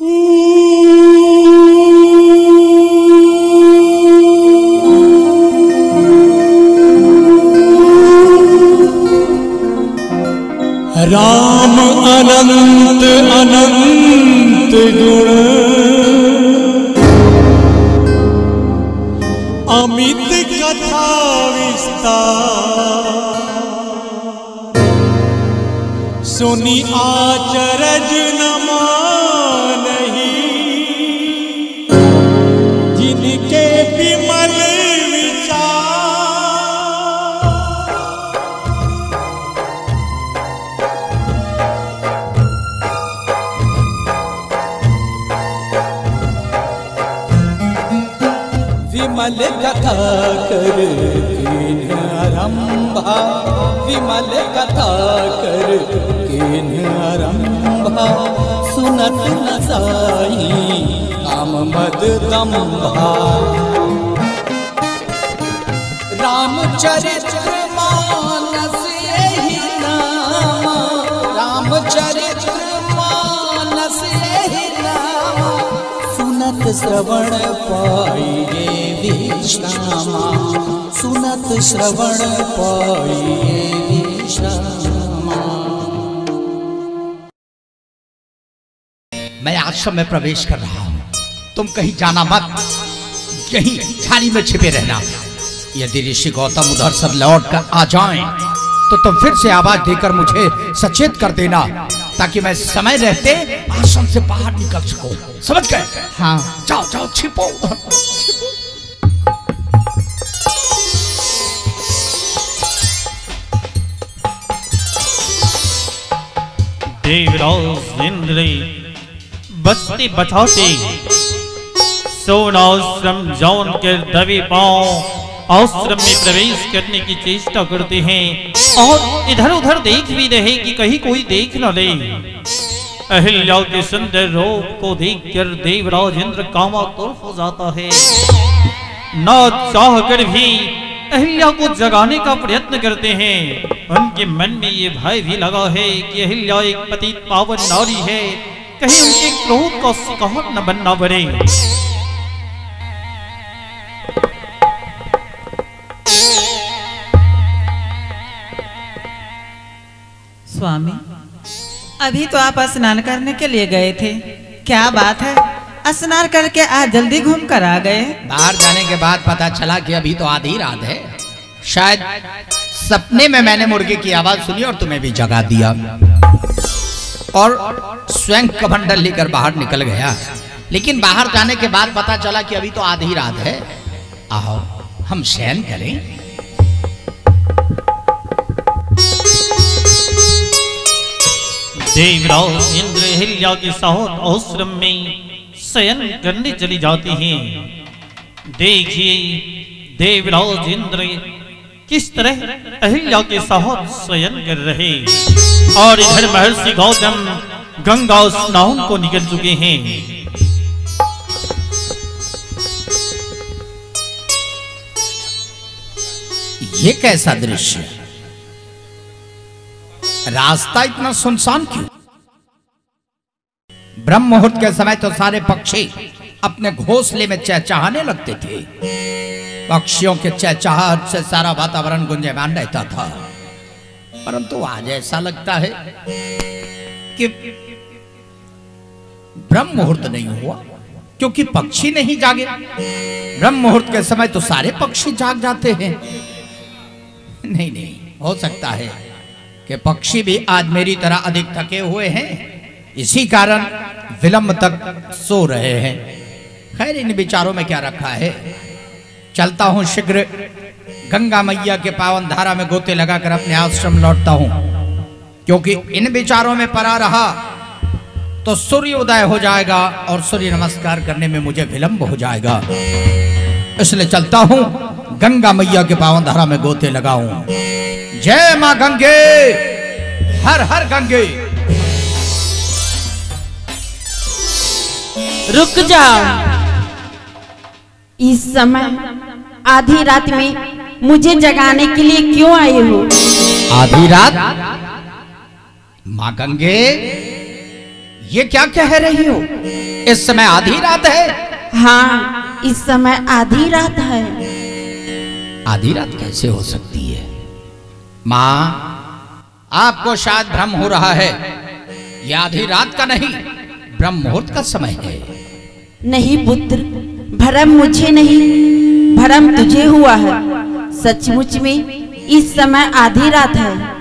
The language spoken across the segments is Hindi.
राम अनंत अनंत गुण अमित कथा विस्तार सुनी आचरज न मानहि जिनके विमल विमल कथा कर कीन्ह आरंभा, विमल कथा कर कीन्ह आरंभा, सुनत न साई काम मद दंभा। रामचरित्र मानस यही नाम, रामचरित्र मानस यही नाम, सुनत श्रवण पाइए विश्रामा, सुनत श्रवण पाइए विश्रामा। मैं आश्रम में प्रवेश कर रहा हूं, तुम कहीं जाना मत, यहीं झाड़ी में छिपे रहना। यदि ऋषि गौतम उधर से लौट कर आ जाएं, तो तुम फिर से आवाज देकर मुझे सचेत कर देना, ताकि मैं समय रहते आश्रम से बाहर निकल सकूं। समझ गए? हाँ, जाओ जाओ छिपो। देवराज इंद्र बचते बचाते सोनाश्रम जौन के दबे पांव आश्रम में प्रवेश करने की चेष्टा करते हैं, और इधर उधर देख भी रहे कि कहीं कोई देख न ले। अहिल्या के सुंदर रूप को देखकर देवराज इंद्र कामातुर हो जाता है। न चाह कर भी अहिल्या को जगाने का प्रयत्न करते हैं। उनके मन में ये भय भी लगा है कि अहिल्या एक पतित पावन नारी है, कहीं उनके क्रोध का शिकार न बनना पड़े। स्वामी, अभी तो आप स्नान करने के लिए गए थे, क्या बात है? स्नान करके आज जल्दी घूम कर आ गए। बाहर जाने के बाद पता चला कि अभी तो आधी रात है। शायद सपने में मैंने मुर्गे की आवाज सुनी और तुम्हें भी जगा दिया, और स्वयं कमंडल लेकर बाहर निकल गया। लेकिन बाहर जाने के बाद पता चला कि अभी तो आधी रात है। आओ हम शयन करें। देवराज इंद्र अहिल्या के साथ आश्रम में शयन करने चली जाती हैं। देखिए देवराज इंद्र किस तरह अहिल्या के साथ शयन कर रहे, और इधर महर्षि गौतम गंगा स्नान को निकल चुके हैं। ये कैसा दृश्य? रास्ता इतना सुनसान क्यों? ब्रह्म मुहूर्त के समय तो सारे पक्षी अपने घोंसले में चहचहाने लगते थे। पक्षियों के चहचहाहट से सारा वातावरण गुंजयमान रहता था, परंतु आज ऐसा लगता है कि ब्रह्म मुहूर्त नहीं हुआ, क्योंकि पक्षी नहीं जागे। ब्रह्म मुहूर्त के समय तो सारे पक्षी जाग जाते हैं। नहीं नहीं, हो सकता है कि पक्षी भी आज मेरी तरह अधिक थके हुए हैं, इसी कारण विलंब तक सो रहे हैं। खैर, इन विचारों में क्या रखा है। चलता हूं शीघ्र गंगा मैया के पावन धारा में गोते लगाकर अपने आश्रम लौटता हूं, क्योंकि इन विचारों में पड़ा रहा तो सूर्य उदय हो जाएगा और सूर्य नमस्कार करने में मुझे विलंब हो जाएगा। इसलिए चलता हूं गंगा मैया के पावन धारा में गोते लगाऊं। जय मां गंगे, हर हर गंगे। रुक जाओ, इस समय आधी रात में मुझे जगाने के लिए क्यों आए हो? आधी रात? मां गंगे, ये क्या कह रही हो? इस समय आधी रात है। हाँ, इस समय आधी रात है। आधी रात कैसे हो सकती है? माँ, आपको शायद भ्रम हो रहा है। यह आधी रात का नहीं, ब्रह्म मुहूर्त का समय है। नहीं पुत्र, भ्रम मुझे नहीं, भ्रम तुझे हुआ है। सचमुच में इस समय आधी रात है।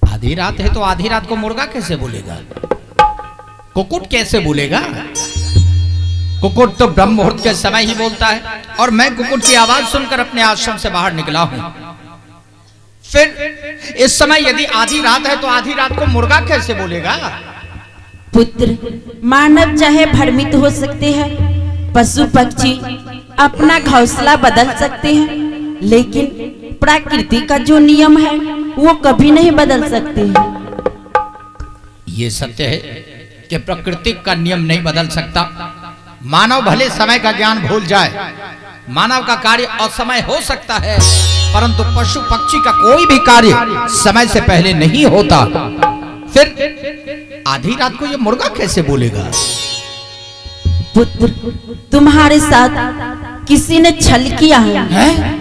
आधी रात है तो आधी रात को मुर्गा कैसे बोलेगा? कुकुट कैसे बोलेगा? कुकुट तो ब्रह्म मुहूर्त के समय ही बोलता है, और मैं कुकुट की आवाज सुनकर अपने आश्रम से बाहर निकला हूं। फिर इस समय यदि आधी रात है तो आधी रात को मुर्गा कैसे बोलेगा? पुत्र, मानव चाहे भ्रमित हो सकते हैं, पशु पक्षी अपना घोंसला बदल सकते हैं, लेकिन प्रकृति का जो नियम है वो कभी नहीं बदल सकते हैं। ये सत्य है कि प्रकृति का नियम नहीं बदल सकता। मानव भले समय का ज्ञान भूल जाए, मानव का कार्य असमय हो सकता है, परंतु पशु पक्षी का कोई भी कार्य समय से पहले नहीं होता। फिर आधी रात को ये मुर्गा कैसे बोलेगा? पुत्र, तुम्हारे साथ किसी ने छल किया है।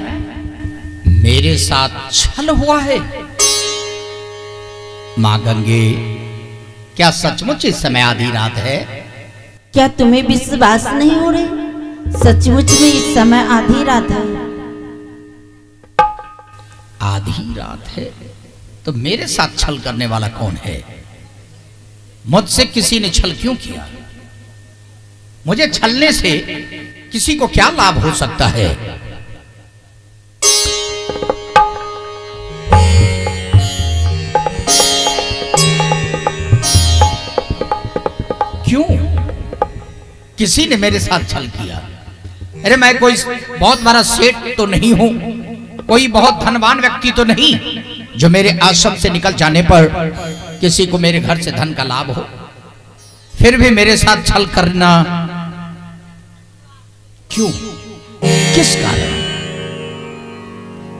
मेरे साथ छल हुआ है? मां गंगे, क्या सचमुच इस समय आधी रात है? क्या तुम्हें विश्वास नहीं हो रहा? सचमुच में इस समय आधी रात है। आधी रात है तो मेरे साथ छल करने वाला कौन है? मुझसे किसी ने छल क्यों किया? मुझे छलने से किसी को क्या लाभ हो सकता है? क्यों किसी ने मेरे साथ छल किया? अरे मैं कोई बहुत बड़ा सेठ तो नहीं हूं, कोई बहुत धनवान व्यक्ति तो नहीं जो मेरे आश्रम से निकल जाने पर किसी को मेरे घर से धन का लाभ हो। फिर भी मेरे साथ छल करना क्यों? किस कारण?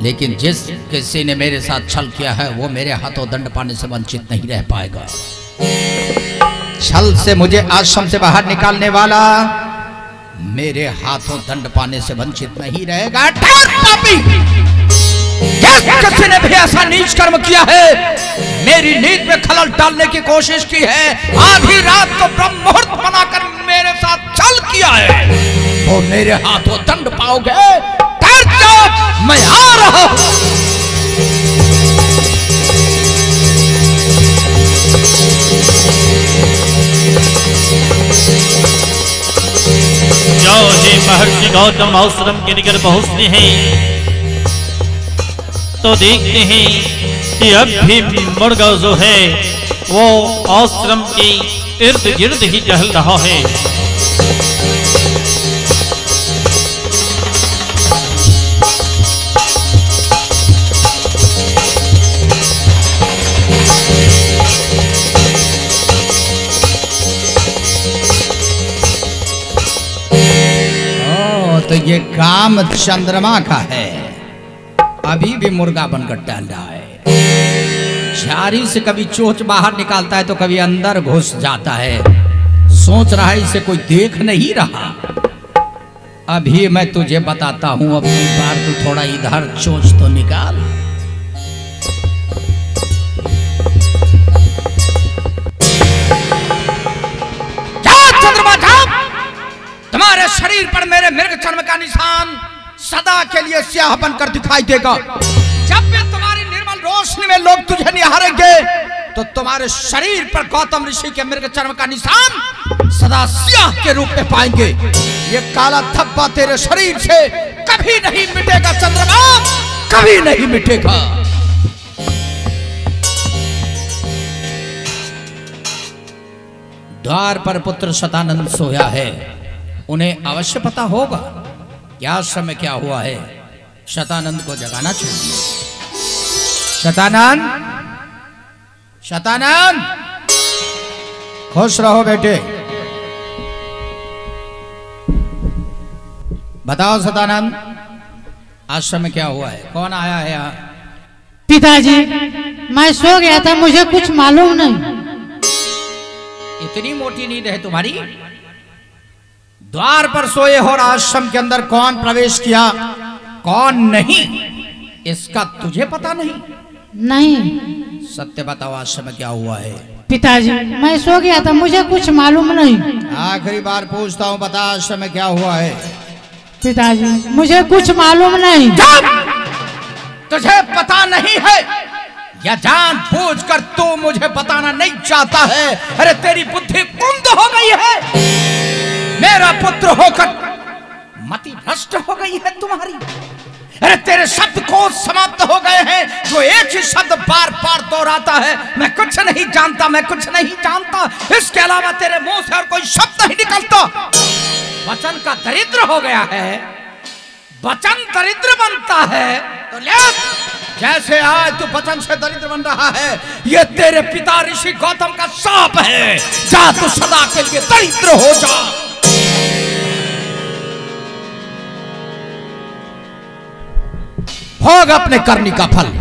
लेकिन जिस किसी ने मेरे साथ छल किया है वो मेरे हाथों दंड पाने से वंचित नहीं रह पाएगा। छल से मुझे आश्रम से बाहर निकालने वाला मेरे हाथों दंड पाने से वंचित नहीं रहेगा। किसी ने भी ऐसा नीच कर्म किया है, मेरी नींद में खलल डालने की कोशिश की है, आधी रात को ब्रह्म मुहूर्त बनाकर मेरे साथ छल किया है, वो मेरे हाथों दंड पाओगे। ठहर जाओ, मैं आ रहा हूं। जो ही महर्षि गौतम आश्रम के निकट पहुंचते हैं तो देखते हैं कि अब भी मुर्गा जो है वो आश्रम के इर्द गिर्द ही टहल रहा है। तो ये काम चंद्रमा का है, अभी भी मुर्गा बनकर टहल रहा है। झाड़ी से कभी चोंच बाहर निकालता है तो कभी अंदर घुस जाता है। सोच रहा है इसे कोई देख नहीं रहा। अभी मैं तुझे बताता हूं, अब एक बार तू थोड़ा इधर चोंच तो निकाल। जा चंद्रमा जा, तुम्हारे शरीर पर मेरे मृग चर्म का निशान सदा के लिए स्याह बनकर दिखाई देगा। जब भी तुम्हारी निर्मल रोशनी में लोग तुझे निहारेंगे तो तुम्हारे शरीर पर गौतम ऋषि के मृग चर्म का निशान सदा स्याह के रूप में पाएंगे। ये काला धब्बा तेरे शरीर से कभी नहीं मिटेगा चंद्रमा, कभी नहीं मिटेगा। द्वार पर पुत्र शतानंद सोया है, उन्हें अवश्य पता होगा क्या समय क्या हुआ है। शतानंद को जगाना चाहिए। शतानंद, शतानंद, खुश रहो बेटे। बताओ शतानंद, आश्रम में क्या हुआ है? कौन आया है यहाँ? पिताजी, मैं सो गया था, मुझे कुछ मालूम नहीं। इतनी मोटी नींद है तुम्हारी? द्वार पर सोए हो और आश्रम के अंदर कौन प्रवेश किया कौन नहीं इसका तुझे पता नहीं? नहीं। सत्य बताओ, आश्रम में क्या हुआ है? पिताजी मैं सो गया था, मुझे कुछ मालूम नहीं। आखिरी बार पूछता हूँ, बता आश्रम में क्या हुआ है? पिताजी मुझे कुछ मालूम नहीं। तुझे पता नहीं है या जानबूझकर तू मुझे बताना नहीं चाहता है? अरे तेरी बुद्धि कुंद हो गई है, मेरा पुत्र होकर मति भ्रष्ट हो गई है तुम्हारी। अरे तेरे शब्द को समाप्त हो गए हैं, जो एक ही शब्द बार बार दोहराता है, मैं कुछ नहीं जानता, मैं कुछ नहीं जानता, इसके अलावा तेरे मुंह से और कोई शब्द नहीं निकलता। वचन का दरिद्र हो गया है, वचन दरिद्र बनता है तो ले, जैसे आज तू वचन से दरिद्र बन रहा है, ये तेरे पिता ऋषि गौतम का शाप है। जा तू सदा के लिए दरिद्र हो जा। भोग अपने करनी का फल।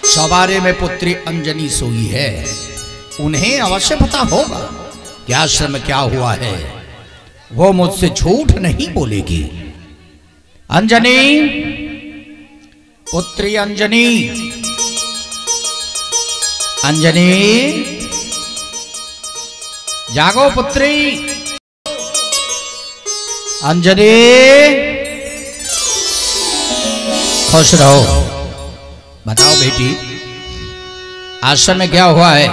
सवारे में पुत्री अंजनी सोई है, उन्हें अवश्य पता होगा कि आश्रम में क्या हुआ है। वो मुझसे झूठ नहीं बोलेगी। अंजनी, पुत्री अंजनी, अंजनी जागो पुत्री, अंजनी खुश रहो। बताओ बेटी, आश्रम में क्या हुआ है?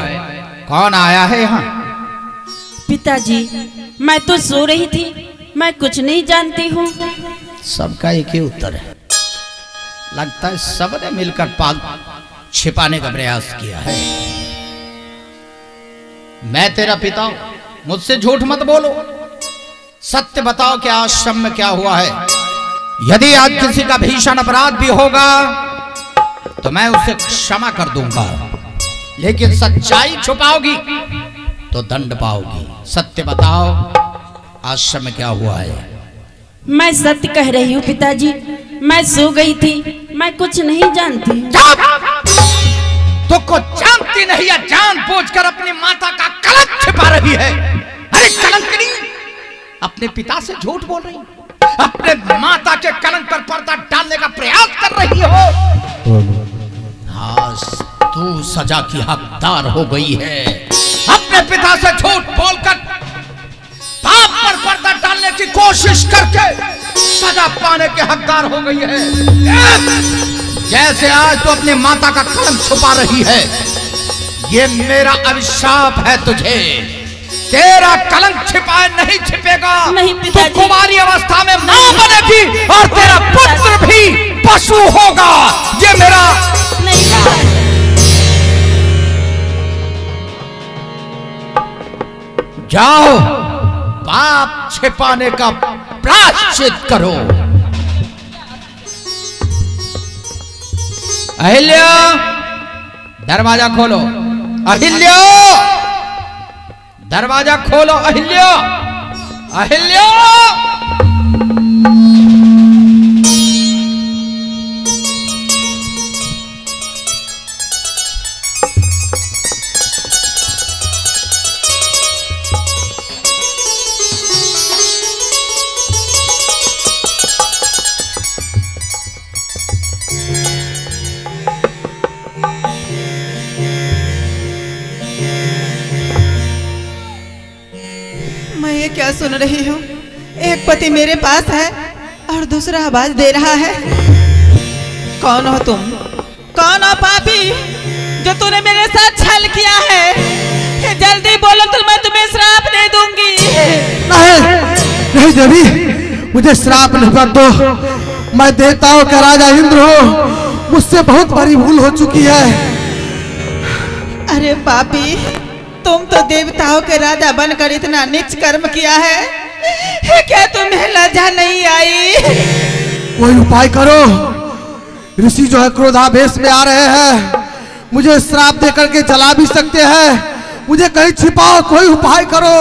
कौन आया है यहाँ? पिताजी मैं तो सो रही थी, मैं कुछ नहीं जानती हूँ। सबका एक ही उत्तर है, लगता है सबने मिलकर पाल छिपाने का प्रयास किया है। मैं तेरा पिता हूं, मुझसे झूठ मत बोलो, सत्य बताओ कि आश्रम में क्या हुआ है। यदि आज किसी का भीषण अपराध भी होगा तो मैं उसे क्षमा कर दूंगा, लेकिन सच्चाई छुपाओगी तो दंड पाओगी। सत्य बताओ, आश्रम में क्या हुआ है? मैं सत्य कह रही हूँ पिताजी, मैं सो गई थी, मैं कुछ नहीं जानती। तो कुछ जानती नहीं या जानबूझकर अपनी माता का कलंक छिपा रही है? अरे कलंकनी, अपने पिता से झूठ बोल रही, अपने माता के कलंक पर पर्दा डालने का प्रयास कर रही हो। हाँ, तू सजा की हकदार हो गई है। अपने पिता से झूठ बोलकर पाप पर पर्दा डालने की कोशिश करके सजा पाने के हकदार हो गई है। जैसे आज तू अपनी माता का कलंक छुपा रही है, ये मेरा अभिशाप है तुझे। तेरा कलंक छिपाए नहीं छिपेगा। नहीं पिताजी, तू कुमारी अवस्था में मां बनेगी और तेरा पुत्र भी पशु होगा। ये मेरा नहीं। जाओ, पाप छिपाने का प्रायश्चित करो। अहिल्या, दरवाजा खोलो। अहिल्या, दरवाजा खोलो। अहिल्या, अहिल्या। क्या सुन रही हूँ? एक पति मेरे पास है और दूसरा आवाज दे रहा है। कौन हो तुम? कौन हो पापी जो तूने मेरे साथ छल किया है? जल्दी बोलो तो मैं तुम्हें श्राप दे दूंगी। नहीं देवी, मुझे श्राप नहीं दो। मैं देवताओं का राजा इंद्र हूँ, मुझसे बहुत बड़ी भूल हो चुकी है। अरे पापी, तुम तो देवताओं के राजा बनकर इतना नीच कर्म किया है, क्या तुम्हें लज्जा नहीं आई? कोई उपाय करो, ऋषि जो है क्रोधावेश में आ रहे हैं, मुझे श्राप देकर के जला भी सकते हैं। मुझे कहीं छिपाओ, कोई उपाय करो।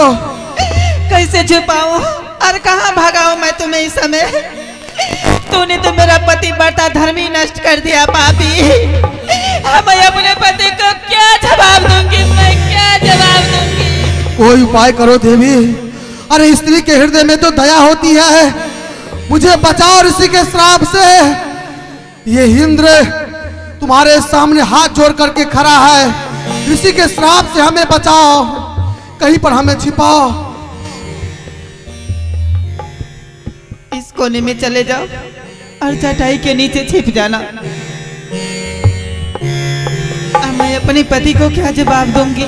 कैसे छिपाऊं और कहाँ भगाऊं मैं तुम्हें इस समय? तूने तो मेरा पति बढ़ता धर्मी नष्ट कर दिया पापी। मैं अपने पति को क्या जवाब दूंगी? मैं कोई उपाय करो देवी। अरे स्त्री के हृदय में तो दया होती है, मुझे बचाओ ऋषि के श्राप से। ये इंद्र तुम्हारे सामने हाथ जोड़ करके खड़ा है, ऋषि के श्राप से हमें बचाओ, कहीं पर हमें छिपाओ। इस कोने में चले जाओ और चटाई के नीचे छिप जाना। अब मैं अपने पति को क्या जवाब दूंगी?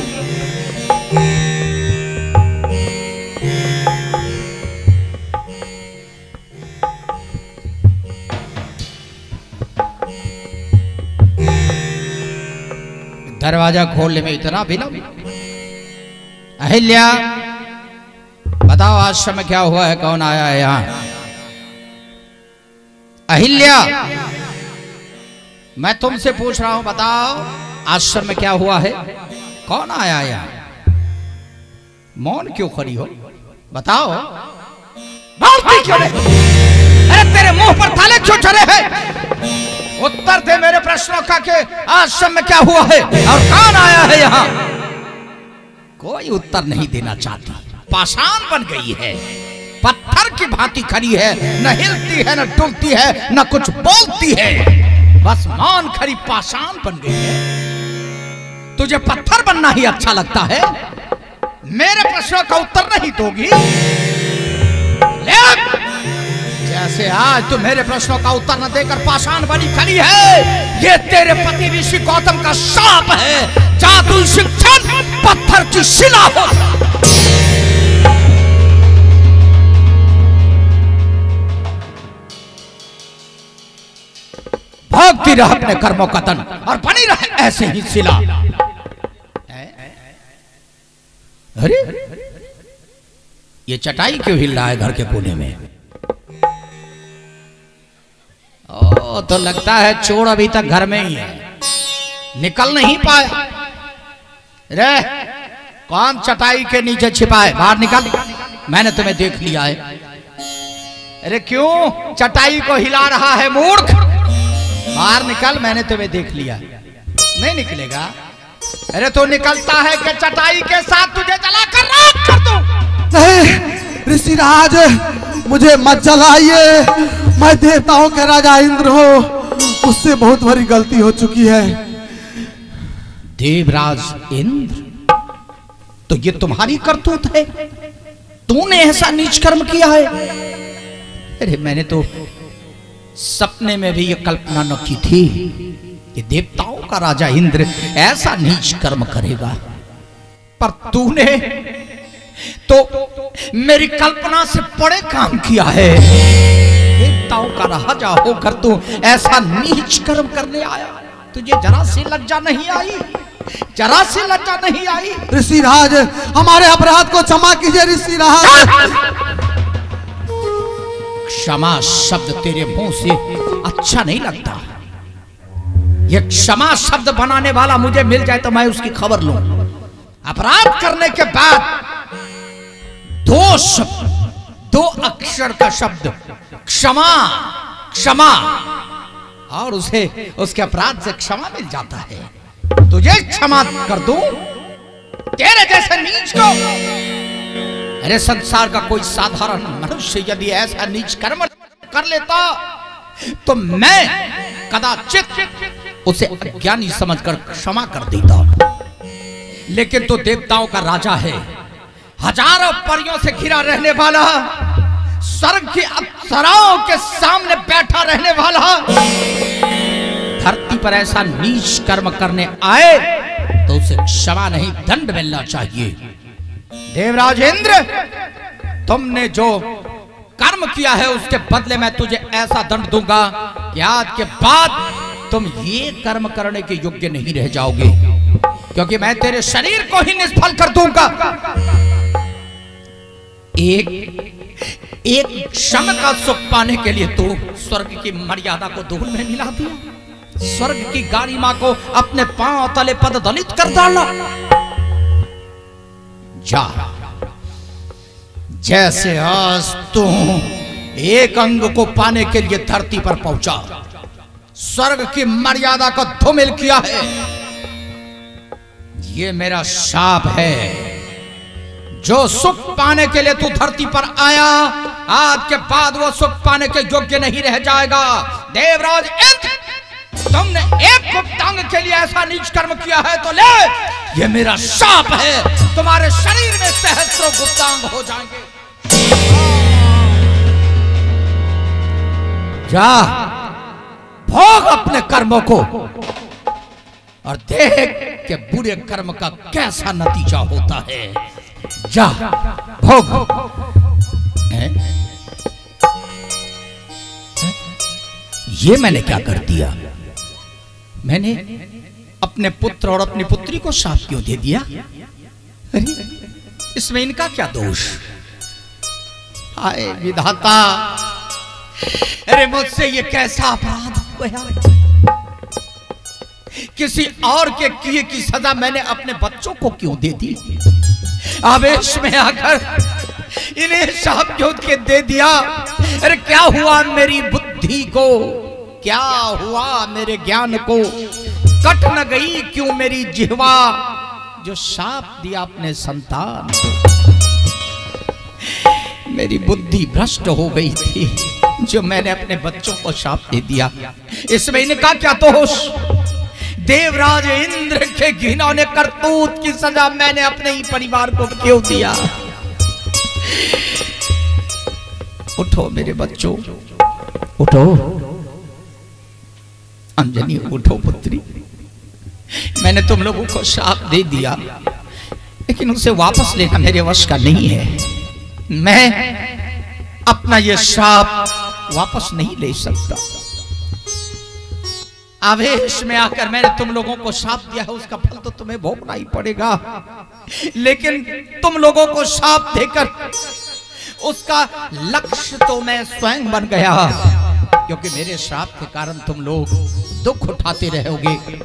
दरवाजा खोलने में इतना विलंब। अहिल्या, बताओ आश्रम में क्या हुआ है, कौन आया है यहाँ? अहिल्या, मैं तुमसे पूछ रहा हूं, बताओ आश्रम में क्या हुआ है, कौन आया है यहाँ? मौन क्यों खड़ी हो? बताओ, बोलती क्यों नहीं? अरे तेरे मुंह पर ताले क्यों चढ़े हैं? उत्तर दे मेरे प्रश्नों का कि आश्रम में क्या हुआ है और कौन आया है यहाँ? कोई उत्तर नहीं देना चाहती, पाषाण बन गई है, पत्थर की भांति खड़ी है, न हिलती है, न डुलती है, न कुछ बोलती है, बस मौन खड़ी पाषाण बन गई है। तुझे पत्थर बनना ही अच्छा लगता है, मेरे प्रश्नों का उत्तर नहीं दोगी? जैसे आज तू मेरे प्रश्नों का उत्तर न देकर पाषाण बनी खड़ी है, ये तेरे पति ऋषि गौतम का शाप है। जादू शिक्षण पत्थर की शिला हो। भोगती रह अपने कर्मों का दंड और बनी रहे ऐसे ही शिला। अरे ये चटाई क्यों हिल रहा है घर के कोने में? ओ, तो लगता है चोर अभी तक घर में ही है, निकल नहीं पाया। रे कौन चटाई के नीचे छिपा है? बाहर निकल, मैंने तुम्हें देख लिया है। अरे क्यों चटाई को हिला रहा है मूर्ख? बाहर निकल, मैंने तुम्हें देख लिया। नहीं निकलेगा? अरे तो निकलता है कि चटाई के साथ तुझे जलाकर राख कर दूं? नहीं ऋषिराज, मुझे मत जलाइए, मैं देवताओं के राजा इंद्र हूँ, उससे बहुत बड़ी गलती हो चुकी है। देवराज इंद्र? तो ये तुम्हारी करतूत है, तूने ऐसा नीच कर्म किया है? अरे मैंने तो सपने में भी ये कल्पना न की थी कि देवताओं का राजा इंद्र ऐसा नीच कर्म करेगा, पर तूने तो मेरी कल्पना से बड़े काम किया है। देवताओं का राजा होकर तू ऐसा नीच कर्म करने आया, तुझे जरा सी लज्जा नहीं आई? जरा सी लज्जा नहीं आई? ऋषिराज, हमारे अपराध को क्षमा कीजिए ऋषिराज। क्षमा शब्द तेरे मुंह से अच्छा नहीं लगता। ये क्षमा शब्द बनाने वाला मुझे मिल जाए तो मैं उसकी खबर लूं। अपराध करने के बाद दो शब्द, दो अक्षर का शब्द क्षमा, क्षमा, और उसे उसके अपराध से क्षमा मिल जाता है। तुझे क्षमा कर दूं तेरे जैसे नीच को? अरे संसार का कोई साधारण मनुष्य यदि ऐसा नीच कर्म कर लेता तो मैं कदाचित उसे अज्ञानी समझकर क्षमा कर देता, लेकिन तो देवताओं का राजा है, हजारों परियों से घिरा रहने वाला, स्वर्ग की अप्सराओं के सामने बैठा रहने वाला, धरती पर ऐसा नीच कर्म करने आए तो उसे क्षमा नहीं दंड मिलना चाहिए। देवराज इंद्र, तुमने जो कर्म किया है उसके बदले मैं तुझे ऐसा दंड दूंगा कि आज के बाद तुम ये कर्म करने के योग्य नहीं रह जाओगे, क्योंकि मैं तेरे शरीर को ही निष्फल कर दूंगा। एक क्षण का सुख पाने के लिए तू स्वर्ग की मर्यादा को धूल में मिला दिया, स्वर्ग की गारिमा को अपने पांव तले पद दलित कर डाला। जा, जैसे आज तू एक अंग को पाने के लिए धरती पर पहुंचा, स्वर्ग की मर्यादा को धूमिल किया है, ये मेरा शाप है। जो सुख पाने के लिए तू धरती पर आया, आज के बाद वो सुख पाने के योग्य नहीं रह जाएगा। देवराज इंद्र, तुमने एक गुप्तांग के लिए ऐसा नीच कर्म किया है तो ले, ये मेरा शाप है, तुम्हारे शरीर में सहस्त्रों गुप्तांग हो जाएंगे। जा भोग अपने कर्मों को और देख कि बुरे कर्म का कैसा नतीजा होता है। जा भोग। ये मैंने क्या कर दिया? मैंने अपने पुत्र और अपनी पुत्री को शाप क्यों दे दिया? अरे इसमें इनका क्या दोष? हाय विधाता, अरे मुझसे ये कैसा अपराध हुआ? किसी और के किए की सजा मैंने अपने बच्चों को क्यों दे दी? आवेश में आकर इन्हें शाप क्यों के दे दिया? अरे क्या हुआ मेरी बुद्धि को? क्या हुआ मेरे ज्ञान को? कट न गई क्यों मेरी जिह्वा जो शाप दिया अपने संतान को? मेरी बुद्धि भ्रष्ट हो गई थी जो मैंने अपने बच्चों को शाप दे दिया। इसमें इनका क्या दोष? देवराज इंद्र के घिनौने करतूत की सजा मैंने अपने ही परिवार को क्यों दिया? उठो मेरे बच्चों, उठो। अंजनी उठो पुत्री, मैंने तुम लोगों को शाप दे दिया, लेकिन उसे वापस लेना मेरे वश का नहीं है। मैं अपना यह शाप वापस नहीं ले सकता। आवेश में आकर मैंने तुम लोगों को शाप दिया है, उसका फल तो तुम्हें भोगना ही पड़ेगा। लेकिन तुम लोगों को शाप देकर उसका लक्ष्य तो मैं स्वयं बन गया, क्योंकि मेरे शाप के कारण तुम लोग दुख उठाते रहोगे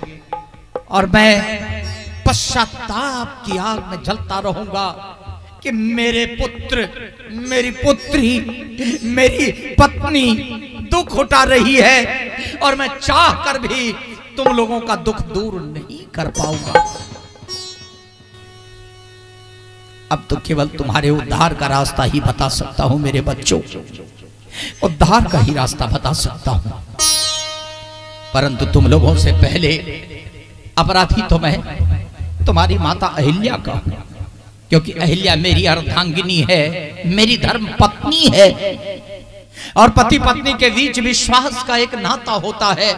और मैं पश्चाताप की आग में जलता रहूंगा कि मेरे पुत्र, मेरी पुत्री, मेरी पत्नी दुख उठा रही है और मैं चाह कर भी तुम लोगों का दुख दूर नहीं कर पाऊंगा। अब तो केवल तुम्हारे उद्धार का रास्ता ही बता सकता हूं मेरे बच्चों, उद्धार का ही रास्ता बता सकता हूं। परंतु तुम लोगों से पहले अपराधी तो मैं तुम्हारी माता अहिल्या का हूं, क्योंकि अहिल्या मेरी अर्धांगिनी है, मेरी धर्म पत्नी है और पति पत्नी के बीच विश्वास का एक नाता होता है।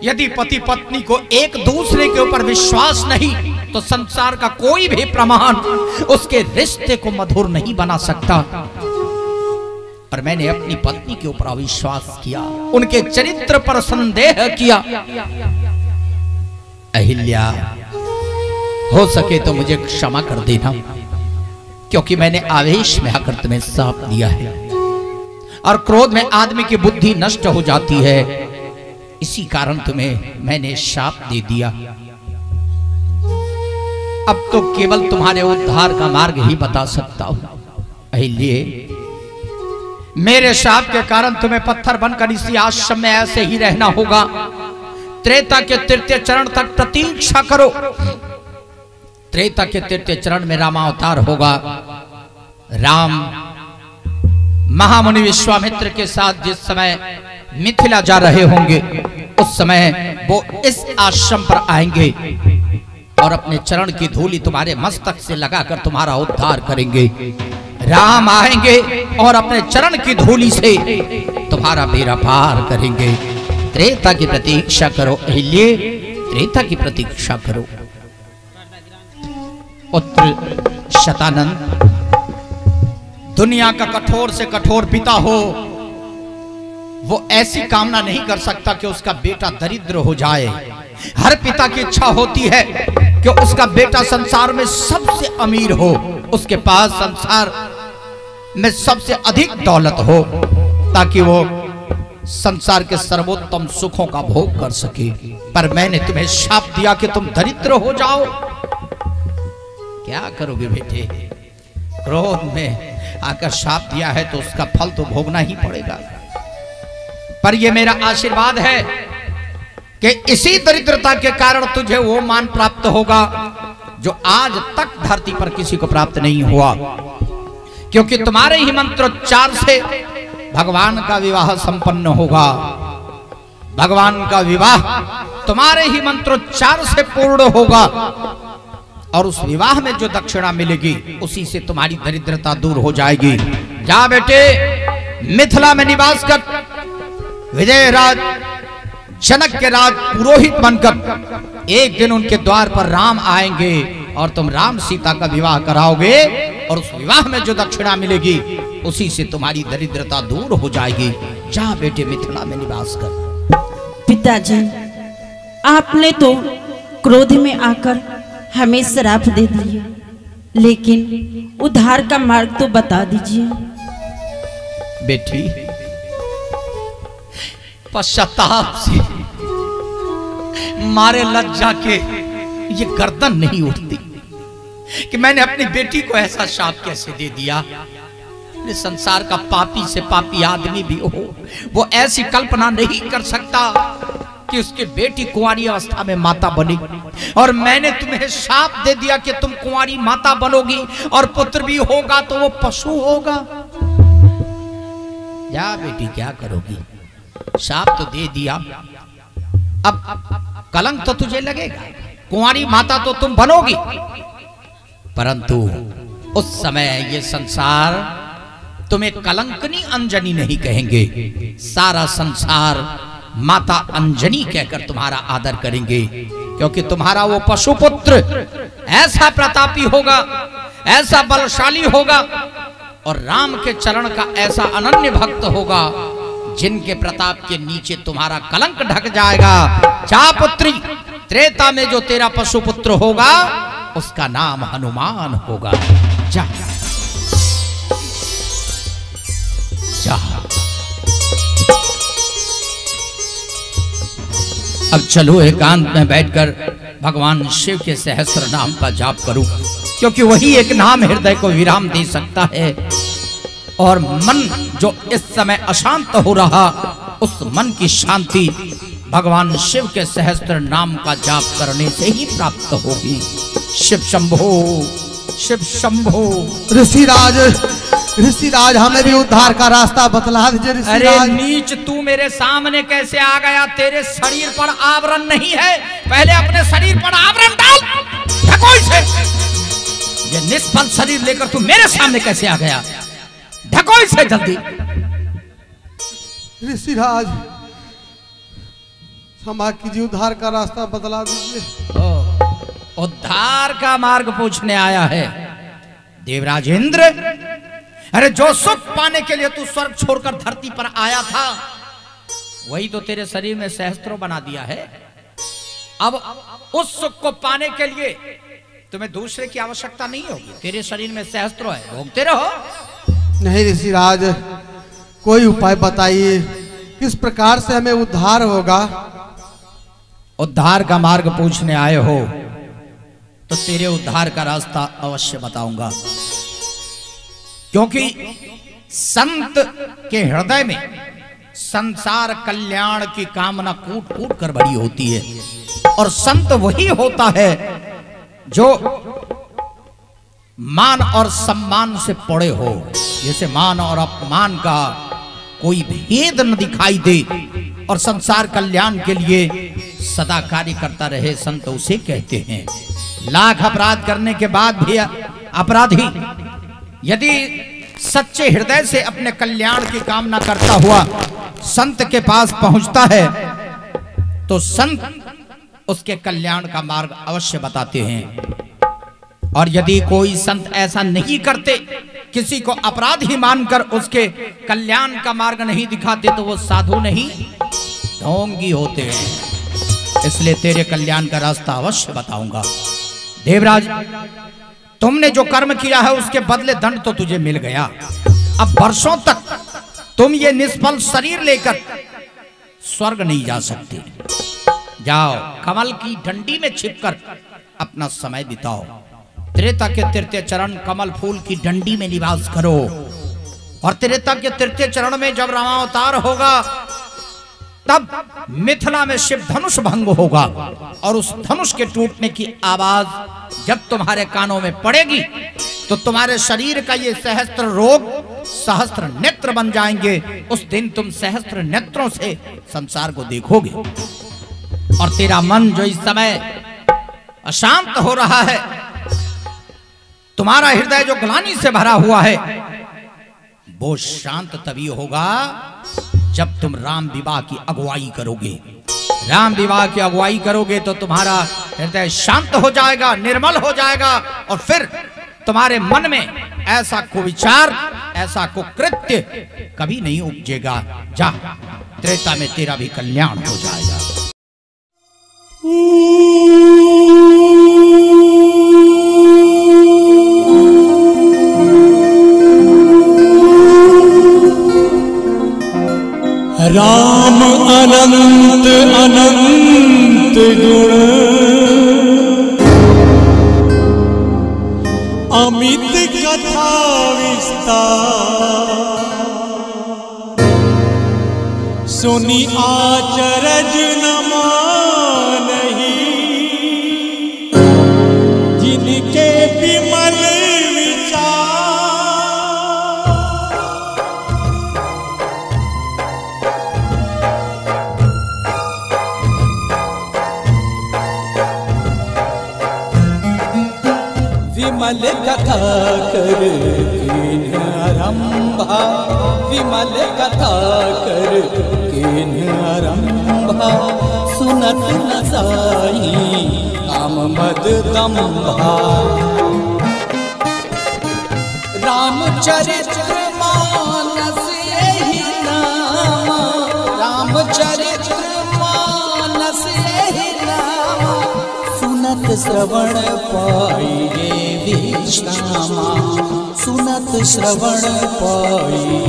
यदि पति पत्नी को एक दूसरे के ऊपर विश्वास नहीं तो संसार का कोई भी प्रमाण उसके रिश्ते को मधुर नहीं बना सकता। और मैंने अपनी पत्नी के ऊपर अविश्वास किया, उनके चरित्र पर संदेह किया। अहिल्या, हो सके तो मुझे क्षमा कर देना, क्योंकि मैंने आवेश में आकर तुम्हें शाप दिया है और क्रोध में आदमी की बुद्धि नष्ट हो जाती है। इसी कारण तुम्हें मैंने शाप दे दिया। अब तो केवल तुम्हारे उद्धार का मार्ग ही बता सकता हूं। अहिल्ये, मेरे शाप के कारण तुम्हें पत्थर बनकर इसी आश्रम में ऐसे ही रहना होगा। त्रेता के तृतीय चरण तक प्रतीक्षा करो। त्रेता के तृतीय चरण में रामावतार होगा। राम महामुनि विश्वामित्र के साथ जिस समय मिथिला जा रहे होंगे उस समय वो इस आश्रम पर आएंगे और अपने चरण की धूली तुम्हारे मस्तक से लगाकर तुम्हारा उद्धार करेंगे। राम आएंगे और अपने चरण की धूली से तुम्हारा बेड़ा पार करेंगे। त्रेता की प्रतीक्षा करो अहिल्ये, त्रेता की प्रतीक्षा करो। पुत्र शतानंद, दुनिया का कठोर से कठोर पिता हो, वो ऐसी कामना नहीं कर सकता कि उसका बेटा दरिद्र हो जाए। हर पिता की इच्छा होती है कि उसका बेटा संसार में सबसे अमीर हो, उसके पास संसार में सबसे अधिक दौलत हो, ताकि वो संसार के सर्वोत्तम सुखों का भोग कर सके। पर मैंने तुम्हें शाप दिया कि तुम दरिद्र हो जाओ। क्या करोगे बेटे? क्रोध में आकर शाप दिया है तो उसका फल तो भोगना ही पड़ेगा। पर यह मेरा आशीर्वाद है कि इसी दरिद्रता के कारण तुझे वो मान प्राप्त होगा जो आज तक धरती पर किसी को प्राप्त नहीं हुआ, क्योंकि तुम्हारे ही मंत्रोच्चार से भगवान का विवाह संपन्न होगा। भगवान का विवाह तुम्हारे ही मंत्रोच्चार से पूर्ण होगा और उस विवाह में जो दक्षिणा मिलेगी उसी से तुम्हारी दरिद्रता दूर हो जाएगी। जा बेटे, मिथिला में निवास कर विजय राज जनक के राज पुरोहित बनकर एक दिन उनके द्वार पर राम आएंगे और तुम राम सीता का विवाह कराओगे और उस विवाह में जो दक्षिणा मिलेगी उसी से तुम्हारी दरिद्रता दूर हो जाएगी। जा बेटे, मिथिला में निवास कर। पिताजी, आपने तो क्रोध में आकर हमें श्राप दे दिया, लेकिन उद्धार का मार्ग तो बता दीजिए। बेटी, पश्चाताप से मारे लज्जा के ये गर्दन नहीं उठती कि मैंने अपनी बेटी को ऐसा शाप कैसे दे दिया। संसार का पापी से पापी आदमी भी हो, वो ऐसी कल्पना नहीं कर सकता कि उसकी बेटी कुंवारी अवस्था में माता बनी, और मैंने तुम्हें शाप दे दिया कि तुम कुंवारी माता बनोगी और पुत्र भी होगा तो वो पशु होगा। जा बेटी, क्या करोगी? शाप तो दे दिया, अब कलंक तो तुझे लगेगा। कुंवारी माता तो तुम बनोगी, परंतु उस समय ये संसार तुम्हें कलंकनी अंजनी नहीं कहेंगे। सारा संसार माता अंजनी कहकर तुम्हारा आदर करेंगे, क्योंकि तुम्हारा वो पशुपुत्र ऐसा प्रतापी होगा, ऐसा बलशाली होगा और राम के चरण का ऐसा अनन्य भक्त होगा जिनके प्रताप के नीचे तुम्हारा कलंक ढक जाएगा। जा पुत्री, त्रेता में जो तेरा पशुपुत्र होगा उसका नाम हनुमान होगा। जा जा। अब चलो एकांत में बैठकर भगवान शिव के सहस्त्र नाम का जाप करूं, क्योंकि वही एक नाम हृदय को विराम दे सकता है। और मन जो इस समय अशांत हो रहा, उस मन की शांति भगवान शिव के सहस्त्र नाम का जाप करने से ही प्राप्त होगी। शिव शंभो, शिव शंभो। ऋषिराज, हमें भी उद्धार का रास्ता बतला दीजिए। अरे नीच, तू मेरे सामने कैसे आ गया? तेरे शरीर पर आवरण नहीं है, पहले अपने शरीर पर आवरण डाल। ढको इसे। ये निष्फल शरीर लेकर तू मेरे सामने कैसे आ गया? ढको इसे जल्दी। ऋषिराज, क्षमा कीजिए, उद्धार का रास्ता बतला दीजिए। उद्धार का मार्ग पूछने आया है देवराज इंद्र? अरे जो सुख पाने के लिए तू स्वर्ग छोड़कर धरती पर आया था, वही तो तेरे शरीर में सहस्त्रों बना दिया है। अब उस सुख को पाने के लिए तुम्हें दूसरे की आवश्यकता नहीं होगी। तेरे शरीर में सहस्त्रों है, भोगते रहो। नहीं ऋषिराज, कोई उपाय बताइए, किस प्रकार से हमें उद्धार होगा? उद्धार का मार्ग पूछने आए हो तो तेरे उद्धार का रास्ता अवश्य बताऊंगा, क्योंकि संत के हृदय में संसार कल्याण की कामना कूट कूट कर भरी होती है। और संत वही होता है जो मान और सम्मान से पड़े हो, जैसे मान और अपमान का कोई भेद न दिखाई दे और संसार कल्याण के लिए सदा कार्य करता रहे, संत उसे कहते हैं। लाख अपराध करने के बाद भी अपराधी यदि सच्चे हृदय से अपने कल्याण की कामना करता हुआ संत के पास पहुंचता है तो संत उसके कल्याण का मार्ग अवश्य बताते हैं। और यदि कोई संत ऐसा नहीं करते, किसी को अपराधी मानकर उसके कल्याण का मार्ग नहीं दिखाते, तो वो साधु नहीं ढोंगी होते हैं। इसलिए तेरे कल्याण का रास्ता अवश्य बताऊंगा। देवराज, तुमने जो कर्म किया है उसके बदले दंड तो तुझे मिल गया। अब वर्षों तक तुम ये निष्फल शरीर लेकर स्वर्ग नहीं जा सकते। जाओ, कमल की डंडी में छिपकर अपना समय बिताओ। त्रेता के तृतीय चरण कमल फूल की डंडी में निवास करो। और त्रेता के तृतीय चरण में जब रामावतार होगा तब मिथिला में शिव धनुष भंग होगा और उस धनुष के टूटने की आवाज जब तुम्हारे कानों में पड़ेगी तो तुम्हारे शरीर का ये सहस्त्र रोग सहस्त्र नेत्र बन जाएंगे। उस दिन तुम सहस्त्र नेत्रों से संसार को देखोगे और तेरा मन जो इस समय अशांत हो रहा है, तुम्हारा हृदय जो ग्लानि से भरा हुआ है, वो शांत तभी होगा जब तुम राम विवाह की अगुवाई करोगे। राम विवाह की अगुवाई करोगे तो तुम्हारा हृदय शांत हो जाएगा, निर्मल हो जाएगा और फिर तुम्हारे मन में ऐसा कुविचार, ऐसा कुकृत्य कभी नहीं उपजेगा। जा, त्रेता में तेरा भी कल्याण हो जाएगा। राम अनंत अनंत गुण अमित कथा विस्तार सुनी आचरज न मानहि जिनके विमल विमल कथा कर किन आरंभा, विमल कथा कर किन आरंभा, सुनत न साई काम मद दंभा। रामचरित्र मानस यही नामा, रामचरित्र मानस यही नामा, सुनत श्रवण पाइए विश्रामा, सुनत श्रवण पाइए